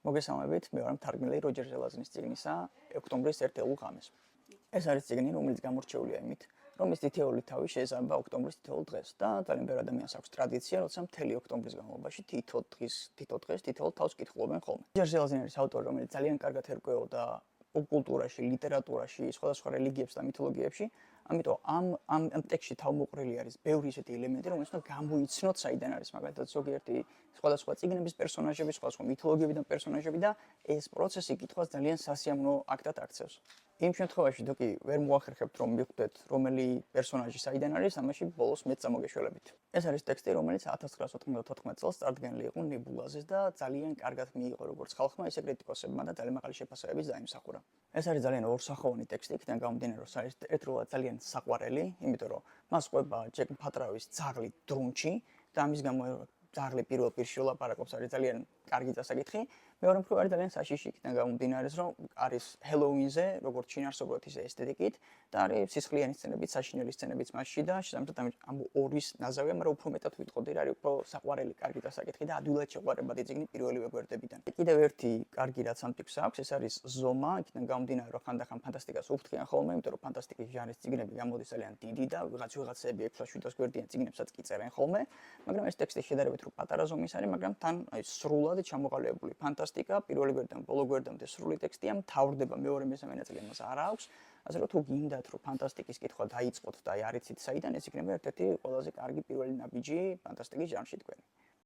მოგესალმებით, მე ვარ მთარგმნელი როჯერ ჟელაზნის წიგნისა ოქტომბრის ერთ-ერთი ღამეს. ეს არის წიგნი, რომელიც გამორჩეულია იმით, რომ ის თითოეული თავი შეესაბამება ოქტომბრის თითოეულ დღეს და ძალიან ბევრ ადამიანს აქვს ტრადიცია, როცა მთელი ოქტომბრის განმავლობაში თითო დღეს თითოეულ თავს კითხულობენ ხოლმე. როჯერ ჟელაზინი არის ავტორი, რომელიც ძალიან კარგად ერკვეოდა კულტურაში, ლიტერატურაში, სხვადასხვა რელიგიებს და მითოლოგიებში. ამიტომ ამ ტექსტში თავმოყრილი არის ბევრი ისეთი ელემენტი, რომელიც უნდა გამოიცნოთ საიდან არის, მაგალითად ზოგიერთი სხვადასხვა წიგნების პერსონაჟები, სხვადასხვა მითოლოგიებიდან პერსონაჟები და ეს პროცესი კითხვას ძალიან სასიამოვნო აქტად აქცევს. იმ შემთხვევაში, თუ კი ვერ მოახერხებთ, რომ მიხვდეთ, რომელი პერსონაჟი საიდან არის, ამაში ბოლოს მეც წამოგეშველებით. ეს არის ტექსტი, რომელიც 1994 წელს წარდგენილი იყო ნებულაზეს და ძალიან კარგად მიიღო როგორც ხალხმა, ისე კრიტიკოსებმა და ძალიან მაღალი შეფასებებით დაიმსახურა. ეს არის ძალიან ორსახოვანი ტექსტი, იქიდან გამომდინარე, რომ არის ერთდროულად ძალიან საყვარელი, იმიტომ რომ მას ყვება ჯეკ ფატრავის ძაღლი დრუნჩი და ამის გამო ძაღლი პირველ პირში ლაპარაკობს, არის ძალიან კარგი დასაკითხი. მეორე მხრივ არის ძალიან საშიში, იქიდან გამომდინარე, რომ არის ჰელოუინზე, როგორც შინაარსობრივად ისე ესთეტიკით და არის სისხლიანი სცენებით, საშინელი სცენებიც მასში და შესაბამისად ამ ორის ნაზავია, მაგრამ უფრო მეტად ვიტყოდი, რა არის უფრო საყვარელი, კარგი დასაკითხი და ადვილად შეყვარებადი წიგნი პირველივე გვერდებიდან. კიდევ ერთი კარგი რაც ამ ტექსტს აქვს, ეს არის ზომა, იქიდან გამომდინარე, რომ ხანდახან ფანტასტიკას უფრთხიან ხოლმე, იმიტომ რომ ფანტასტიკის ჟანრის წიგნები გამოდის ძალიან დიდი და ვიღაცები 6-7 გვერდიან წიგნებსაც კი წერენ ხოლმე, მაგრამ ეს ტექსტი შედარებით უფრო პატარა ზომის არის, მაგრამ თან სრულად ჩამოყალიბებული ფანტასტიკა, პირველი გვერდიდან ბოლო გვერდამდე სრული ტექსტია, მთავრდება მეორე მესამე ნაწილი მას არ აქვს, ასე რომ თუ გინდათ რომ ფანტასტიკის კითხვა დაიწყოთ და არიცით საიდან, ეს იქნება ერთ-ერთი ყველაზე კარგი პირველი ნაბიჯი ფანტასტიკის ჟანრში თქვენი.